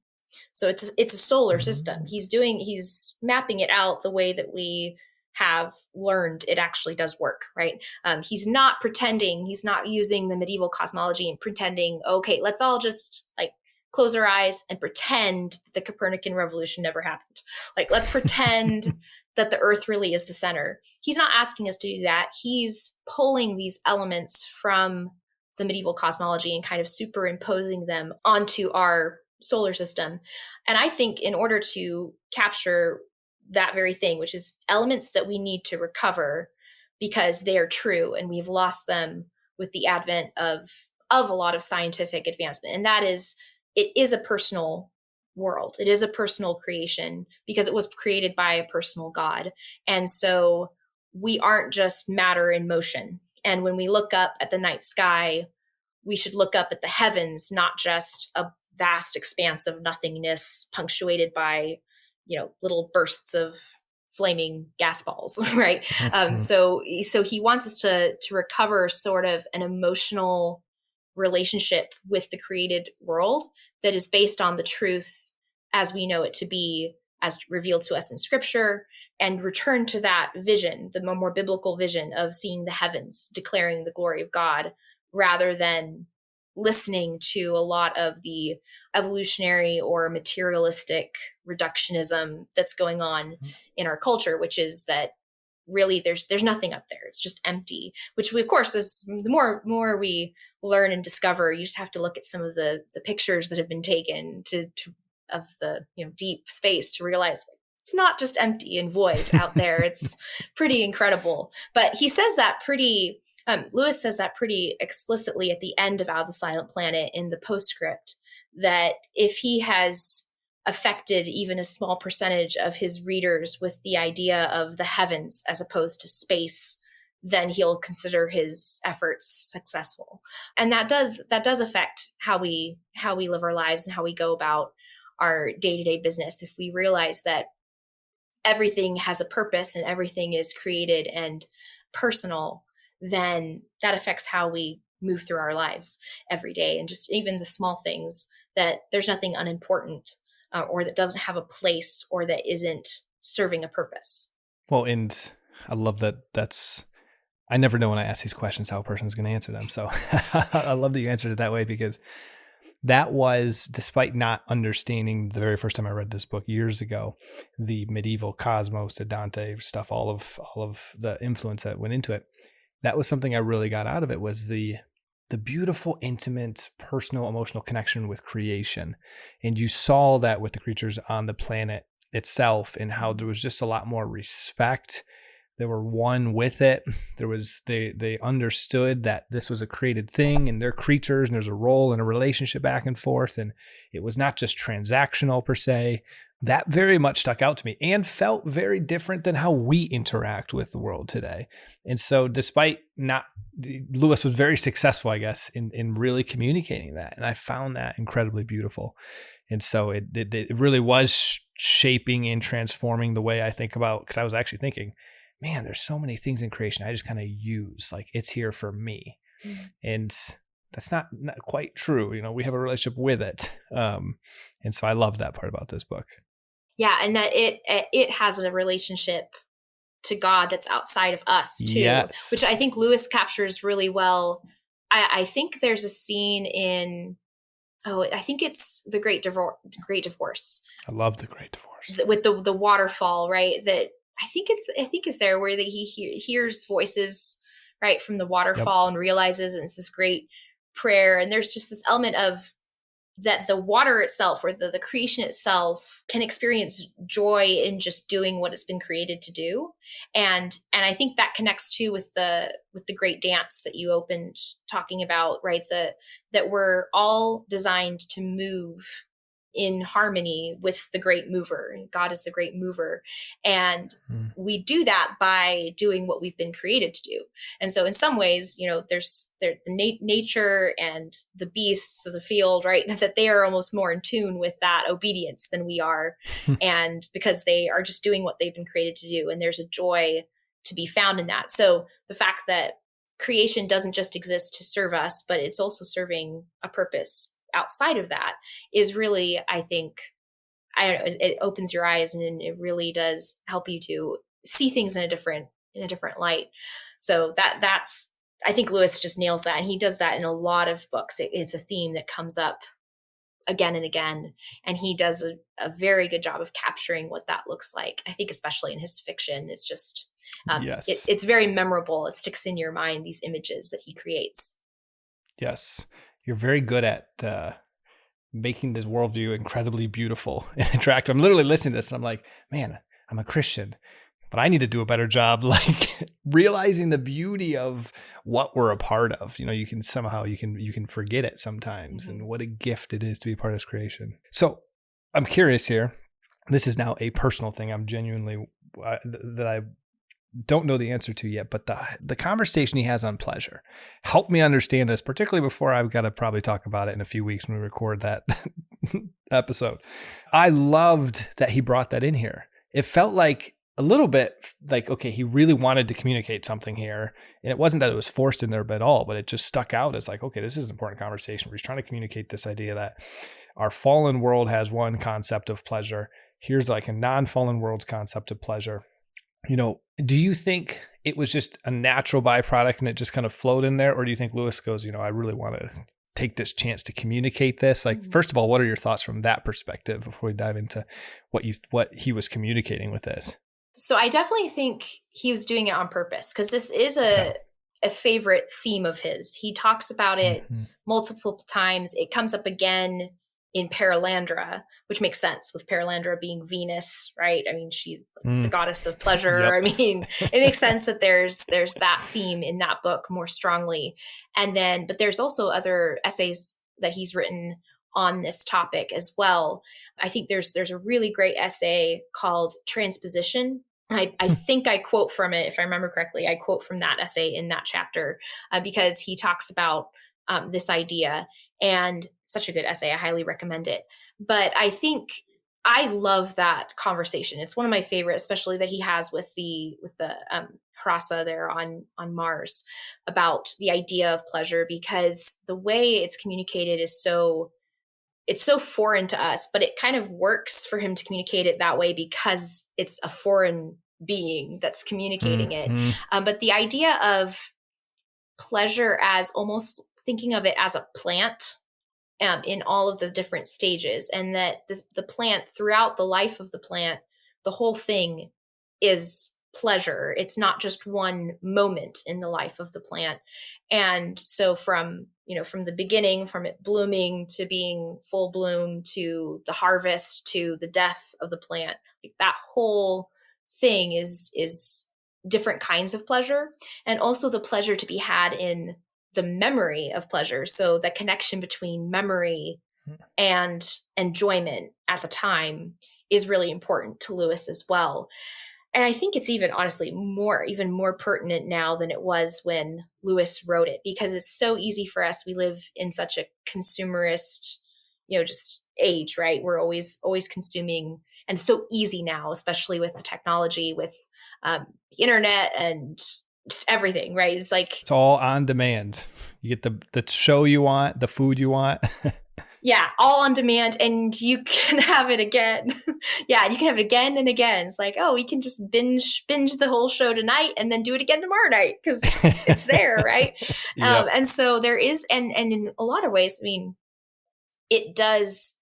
So it's a solar system. He's mapping it out the way that we have learned it actually does work, right? He's not pretending, he's not using the medieval cosmology and pretending, okay, let's all just like close our eyes and pretend that the Copernican revolution never happened. Like, let's pretend that the earth really is the center. He's not asking us to do that. He's pulling these elements from the medieval cosmology and kind of superimposing them onto our solar system. And I think in order to capture that very thing, which is elements that we need to recover because they are true and we've lost them with the advent of a lot of scientific advancement. And that is, it is a personal world. It is a personal creation because it was created by a personal God. And so we aren't just matter in motion. And when we look up at the night sky, we should look up at the heavens, not just a vast expanse of nothingness punctuated by, little bursts of flaming gas balls, right? So he wants us to recover sort of an emotional relationship with the created world that is based on the truth as we know it to be, as revealed to us in Scripture, and return to that vision, the more biblical vision of seeing the heavens, declaring the glory of God, rather than listening to a lot of the evolutionary or materialistic reductionism that's going on in our culture, which is that really there's nothing up there. It's just empty, which we, of course, is the more we learn and discover, you just have to look at some of the pictures that have been taken of the deep space to realize it's not just empty and void out there. It's pretty incredible. But he says that Lewis says that pretty explicitly at the end of Out of the Silent Planet in the postscript, that if he has affected even a small percentage of his readers with the idea of the heavens as opposed to space, then he'll consider his efforts successful. And that does affect how we live our lives and how we go about our day-to-day business. If we realize that everything has a purpose and everything is created and personal, then that affects how we move through our lives every day. And just even the small things, that there's nothing unimportant or that doesn't have a place or that isn't serving a purpose. Well, and I love that. I never know when I ask these questions how a person's going to answer them. So I love that you answered it that way, because that was, despite not understanding the very first time I read this book years ago, the medieval cosmos, the Dante stuff, all of the influence that went into it. That was something I really got out of it, was the beautiful, intimate, personal, emotional connection with creation. And you saw that with the creatures on the planet itself, and how there was just a lot more respect. They were one with it. They understood that this was a created thing and they're creatures, and there's a role and a relationship back and forth. And it was not just transactional per se. That very much stuck out to me and felt very different than how we interact with the world today. And so Lewis was very successful, I guess, in really communicating that. And I found that incredibly beautiful. And so it really was shaping and transforming the way I think about, because I was actually thinking, man, there's so many things in creation I just kind of use, like it's here for me. Mm-hmm. And that's not quite true. We have a relationship with it. And so I love that part about this book. Yeah. And that it has a relationship to God that's outside of us too, yes. Which I think Lewis captures really well. I think there's a scene in, I think it's The Great Divorce. I love The Great Divorce. With the waterfall, right? That I think it's there where he hears voices, right, from the waterfall, yep. And realizes, and it's this great prayer. And there's just this element of that the water itself, or the creation itself, can experience joy in just doing what it's been created to do. And I think that connects too with the great dance that you opened talking about, right? That we're all designed to move in harmony with the great mover. God is the great mover. And we do that by doing what we've been created to do. And so in some ways, there's the nature and the beasts of the field, right? That they are almost more in tune with that obedience than we are. And because they are just doing what they've been created to do. And there's a joy to be found in that. So the fact that creation doesn't just exist to serve us, but it's also serving a purpose outside of that is really, I think, I don't know, it opens your eyes, and it really does help you to see things in a different light. So that's, I think Lewis just nails that. And he does that in a lot of books. It's a theme that comes up again and again. And he does a very good job of capturing what that looks like. I think especially in his fiction, it's just, yes. It's very memorable. It sticks in your mind, these images that he creates. Yes. You're very good at making this worldview incredibly beautiful and attractive. I'm literally listening to this and I'm like, man, I'm a Christian, but I need to do a better job, like realizing the beauty of what we're a part of. You can somehow, you can forget it sometimes, mm-hmm. and what a gift it is to be part of this creation. So I'm curious here. This is now a personal thing. I'm genuinely, that I don't know the answer to yet, but the conversation he has on pleasure helped me understand this, particularly before I've got to probably talk about it in a few weeks when we record that episode. I loved that he brought that in here. It felt like a little bit like, okay, he really wanted to communicate something here. And it wasn't that it was forced in there at all, but it just stuck out as like, okay, this is an important conversation where he's trying to communicate this idea that our fallen world has one concept of pleasure. Here's like a non-fallen world's concept of pleasure. Do you think it was just a natural byproduct and it just kind of flowed in there? Or do you think Lewis goes, I really want to take this chance to communicate this? Like, first of all, what are your thoughts from that perspective before we dive into what he was communicating with this? So I definitely think he was doing it on purpose, because this is a favorite theme of his. He talks about it multiple times. It comes up again in Paralandra, which makes sense with Paralandra being Venus, right? I mean, she's the goddess of pleasure. Yep. I mean, it makes sense that there's that theme in that book more strongly. But there's also other essays that he's written on this topic as well. I think there's a really great essay called Transposition. I think I quote from it, if I remember correctly. I quote from that essay in that chapter because he talks about this idea, and such a good essay. I highly recommend it. But I think I love that conversation. It's one of my favorite, especially that he has with the Hrasa there on Mars, about the idea of pleasure, because the way it's communicated is so foreign to us, but it kind of works for him to communicate it that way because it's a foreign being that's communicating it. But the idea of pleasure as almost thinking of it as a plant in all of the different stages, and that the plant, throughout the life of the plant, the whole thing is pleasure. It's not just one moment in the life of the plant. And so from the beginning, from it blooming to being full bloom, to the harvest, to the death of the plant, like that whole thing is different kinds of pleasure, and also the pleasure to be had in the memory of pleasure. So the connection between memory and enjoyment at the time is really important to Lewis as well. And I think it's even more pertinent now than it was when Lewis wrote it, because it's so easy for us. We live in such a consumerist, just age, right? We're always consuming, and it's so easy now, especially with the technology, with the internet and just everything, right? It's like, it's all on demand. You get the show you want, the food you want. yeah, all on demand, and you can have it again. Yeah, you can have it again and again. It's like, oh, we can just binge the whole show tonight and then do it again tomorrow night because it's there, right? Yep. And so there is, and in a lot of ways, I mean, it does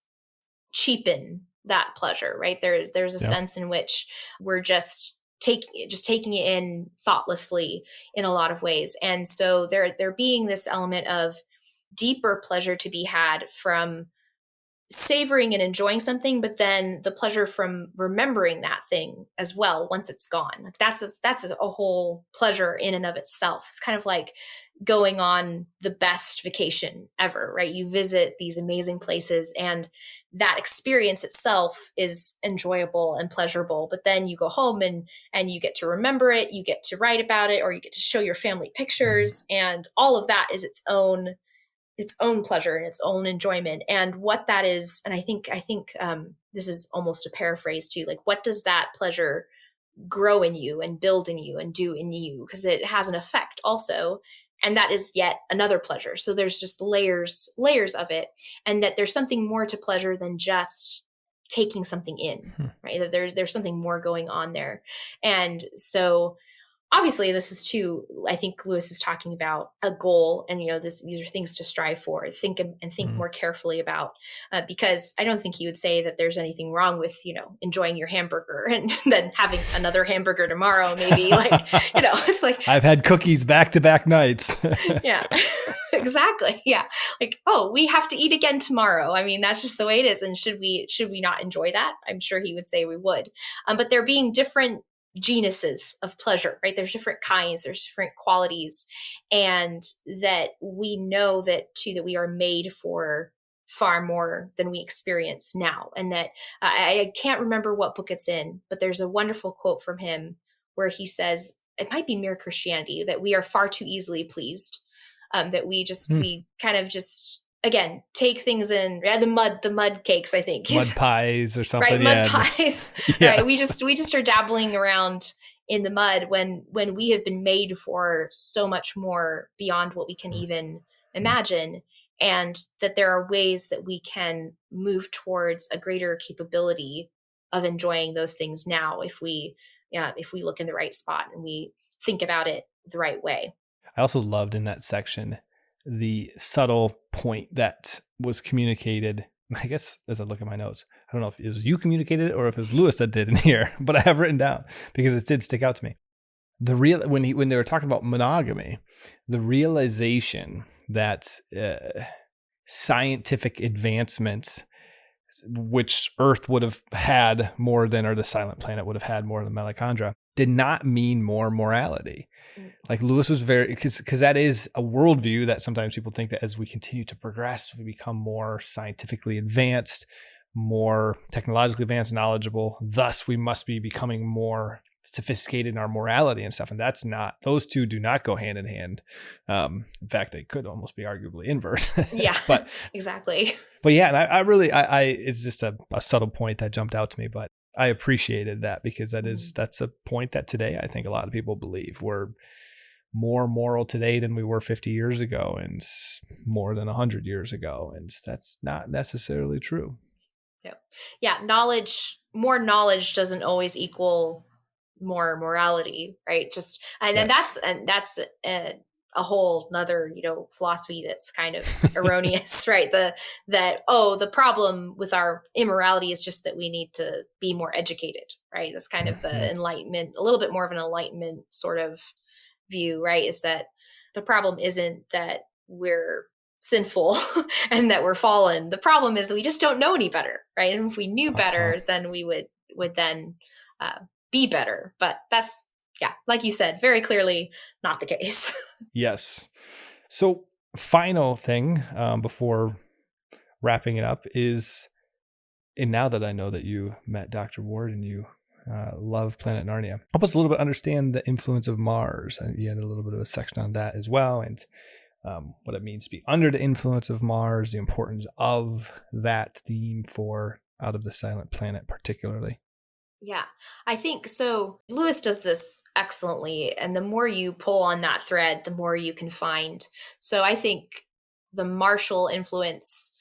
cheapen that pleasure, right? There's a sense in which we're just taking it in thoughtlessly in a lot of ways, and so there being this element of deeper pleasure to be had from savoring and enjoying something, but then the pleasure from remembering that thing as well once it's gone. Like that's a whole pleasure in and of itself. It's kind of like going on the best vacation ever, right? You visit these amazing places and that experience itself is enjoyable and pleasurable, but then you go home and you get to remember it, you get to write about it, or you get to show your family pictures, and all of that is its own pleasure and its own enjoyment. And what that is, and I think this is almost a paraphrase too, like what does that pleasure grow in you and build in you and do in you? Because it has an effect also. And that is yet another pleasure. So there's just layers of it. And that there's something more to pleasure than just taking something in, right? That there's something more going on there. And so obviously this is too, I think Lewis is talking about a goal, and these are things to strive for, think more carefully about, because I don't think he would say that there's anything wrong with enjoying your hamburger and then having another hamburger tomorrow, maybe. Like it's like I've had cookies back-to-back nights. Yeah. Exactly. Yeah. Like, oh, we have to eat again tomorrow. I mean, that's just the way it is. And should we not enjoy that? I'm sure he would say we would. But there being different genuses of pleasure, right? There's different kinds, there's different qualities, and that we know that we are made for far more than we experience now. And that I can't remember what book it's in, but there's a wonderful quote from him where he says, it might be Mere Christianity, that we are far too easily pleased, that we kind of just, again, take things in, the mud cakes, I think. Mud pies or something. Right, mud pies. Yes. Right. We just are dabbling around in the mud when we have been made for so much more beyond what we can even imagine. And that there are ways that we can move towards a greater capability of enjoying those things now if we look in the right spot and we think about it the right way. I also loved in that section the subtle point that was communicated. I guess as I look at my notes, I don't know if it was you communicated it or if it was Lewis that did in here, but I have written down because it did stick out to me. When they were talking about monogamy, the realization that scientific advancements, which Earth would have had more than, or the Silent Planet would have had more than mitochondria, did not mean more morality. Like Lewis was very, because that is a worldview that sometimes people think that as we continue to progress, we become more scientifically advanced, more technologically advanced, knowledgeable. Thus, we must be becoming more sophisticated in our morality and stuff. And that's not, those two do not go hand in hand. In fact, they could almost be arguably inverse. Yeah, but exactly. But yeah, and I really, it's just a subtle point that jumped out to me, but I appreciated that because that's a point that today I think a lot of people believe we're more moral today than we were 50 years ago and more than 100 years ago. And that's not necessarily true. Yeah. More knowledge doesn't always equal more morality, right? Just, and that's a whole nother, philosophy that's kind of erroneous, right? The problem with our immorality is just that we need to be more educated, right? That's kind of the enlightenment, a little bit more of an enlightenment sort of view, right? Is that the problem isn't that we're sinful and that we're fallen. The problem is that we just don't know any better, right? And if we knew better, then we would then be better. But that's, like you said, very clearly not the case. Yes. So final thing before wrapping it up is, and now that I know that you met Dr. Ward and you love Planet Narnia, help us a little bit understand the influence of Mars. You had a little bit of a section on that as well. And what it means to be under the influence of Mars, the importance of that theme for Out of the Silent Planet particularly. Yeah, I think so. Lewis does this excellently. And the more you pull on that thread, the more you can find. So I think the martial influence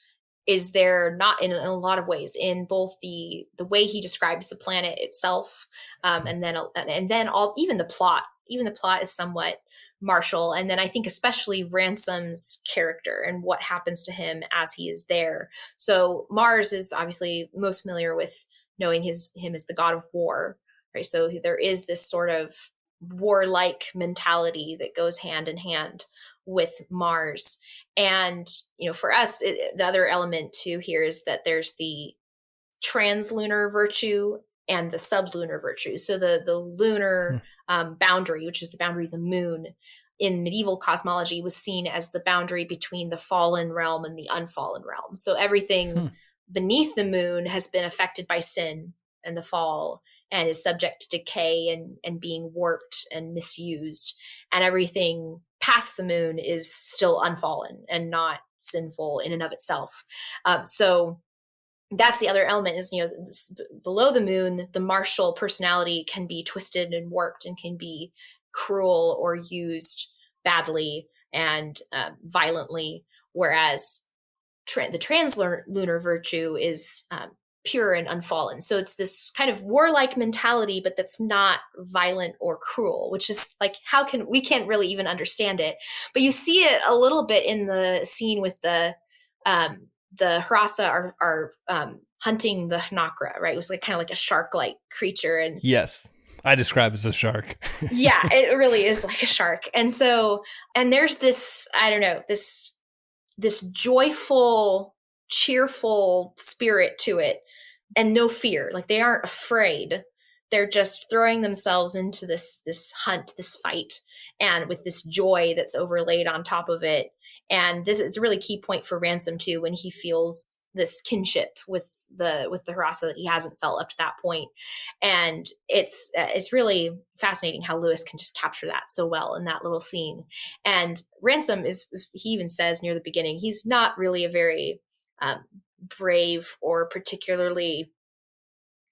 is there not in a lot of ways, in both the way he describes the planet itself, and then all even the plot. Even the plot is somewhat martial. And then I think especially Ransom's character and what happens to him as he is there. So Mars is obviously most familiar with knowing him as the god of war, right? So there is this sort of warlike mentality that goes hand in hand with Mars. And, for us, the other element too here is that there's the translunar virtue and the sublunar virtue. So the lunar boundary, which is the boundary of the moon, in medieval cosmology was seen as the boundary between the fallen realm and the unfallen realm. So everything beneath the moon has been affected by sin and the fall and is subject to decay and being warped and misused. And everything past the moon is still unfallen and not sinful in and of itself. So that's the other element is, below the moon, the martial personality can be twisted and warped and can be cruel or used badly and violently, whereas the translunar virtue is pure and unfallen. So it's this kind of warlike mentality, but that's not violent or cruel, which is like, we can't really even understand it. But you see it a little bit in the scene with the Harasa are hunting the Hanakra, right? It was kind of like a shark-like creature. And yes, I describe it as a shark. Yeah, it really is like a shark. And so, and there's this, I don't know, this joyful, cheerful spirit to it and no fear. Like they aren't afraid. They're just throwing themselves into this hunt, this fight, and with this joy that's overlaid on top of it. And this is a really key point for Ransom too, when he feels this kinship with the Harasa that he hasn't felt up to that point. And it's really fascinating how Lewis can just capture that so well in that little scene. And Ransom he even says near the beginning, he's not really a very brave or particularly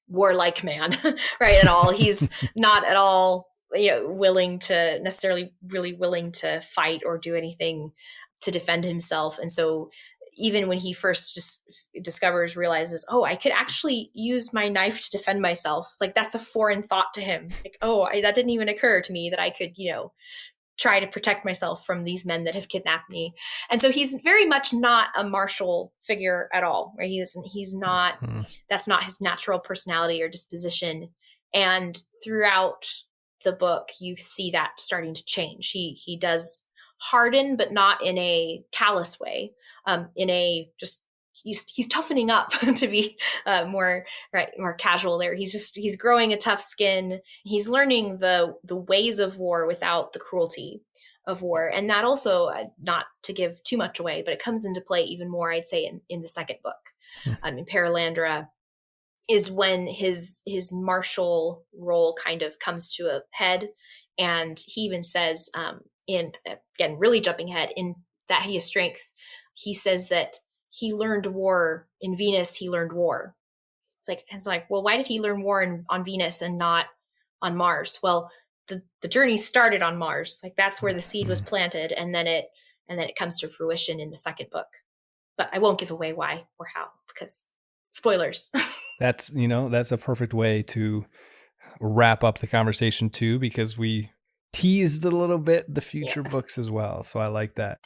warlike man, right? At all. He's not at all willing to fight or do anything to defend himself. And so even when he first just realizes, oh, I could actually use my knife to defend myself. It's like, that's a foreign thought to him. Like, that didn't even occur to me that I could, try to protect myself from these men that have kidnapped me. And so he's very much not a martial figure at all, right? He's not, that's not his natural personality or disposition. And throughout the book, you see that starting to change. He does harden, but not in a callous way. In a just he's toughening up to be more casual there. He's growing a tough skin. He's learning the ways of war without the cruelty of war. And that also, not to give too much away, but it comes into play even more, I'd say, in the second book. In Paralandra is when his martial role kind of comes to a head. And he even says, again, really jumping ahead, in That Hideous Strength, he says that he learned war in Venus. He learned war. It's like, well, why did he learn war on Venus and not on Mars? Well, the journey started on Mars. Like that's where the seed was planted, and then it comes to fruition in the second book. But I won't give away why or how, because spoilers. That's a perfect way to wrap up the conversation too, because we teased a little bit the future books as well. So I like that.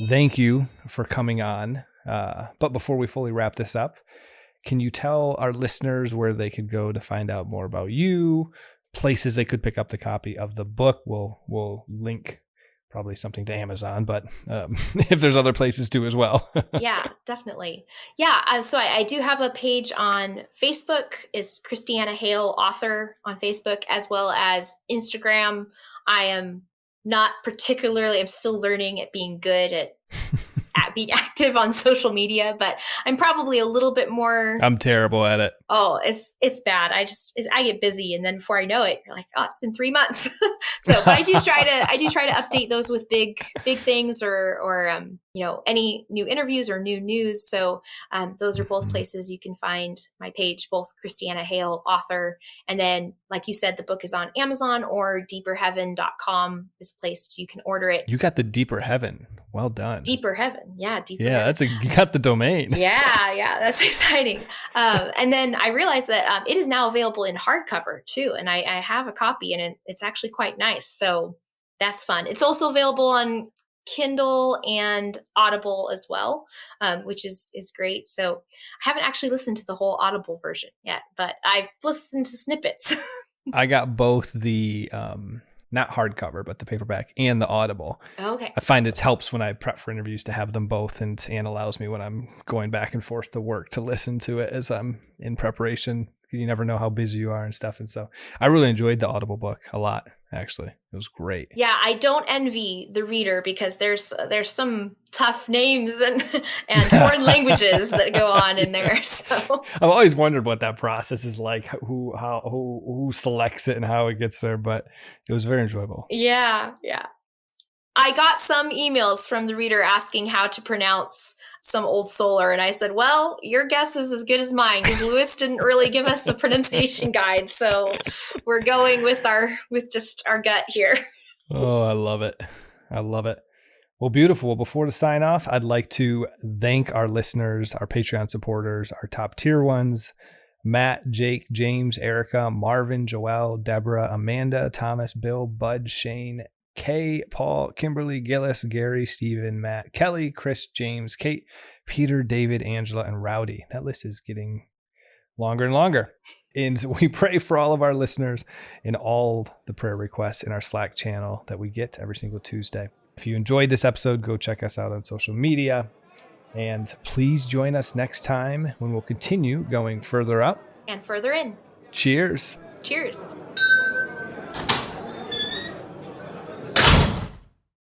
Thank you for coming on. But before we fully wrap this up, can you tell our listeners where they could go to find out more about you, places they could pick up the copy of the book? We'll link probably something to Amazon, but if there's other places too as well. Yeah, definitely. Yeah. So I do have a page on Facebook. Is Christiana Hale author on Facebook, as well as Instagram. I am not particularly, I'm still learning at being good at be active on social media, but I'm probably a little bit more. I'm terrible at it. Oh, it's bad. I get busy, and then before I know it, you're like, oh, it's been 3 months. But I do try to update those with big things or any new interviews or new news. So those are both places you can find my page, both Christiana Hale, author, and then, like you said, the book is on Amazon, or deeperheaven.com is a place you can order it. You got the Deeper Heaven. Well done. Deeper Heaven. Yeah. Deeper Yeah. Heaven. You got the domain. Yeah. That's exciting. And then I realized that it is now available in hardcover too. And I have a copy, and it's actually quite nice. So that's fun. It's also available on Kindle and Audible as well, which is great. So I haven't actually listened to the whole Audible version yet, but I've listened to snippets. I got both the not hardcover, but the paperback and the Audible. Okay. I find it helps when I prep for interviews to have them both, and allows me when I'm going back and forth to work to listen to it as I'm in preparation. You never know how busy you are and stuff. And so I really enjoyed the Audible book a lot, actually. It was great. Yeah, I don't envy the reader, because there's some tough names and foreign languages that go on in there. So I've always wondered what that process is like, who selects it and how it gets there, but it was very enjoyable. Yeah. I got some emails from the reader asking how to pronounce some old solar, and I said, well, your guess is as good as mine, because Lewis didn't really give us a pronunciation guide, so we're going with just our gut here. Oh, I love it. Well, beautiful. Well, before to sign off, I'd like to thank our listeners, our Patreon supporters, our top tier ones: Matt, Jake, James, Erica, Marvin, Joelle, Deborah, Amanda, Thomas, Bill, Bud, Shane, Kay, Paul, Kimberly, Gillis, Gary, Stephen, Matt, Kelly, Chris, James, Kate, Peter, David, Angela, and Rowdy. That list is getting longer and longer. And we pray for all of our listeners and all the prayer requests in our Slack channel that we get every single Tuesday. If you enjoyed this episode, go check us out on social media. And please join us next time when we'll continue going further up and further in. Cheers. Cheers.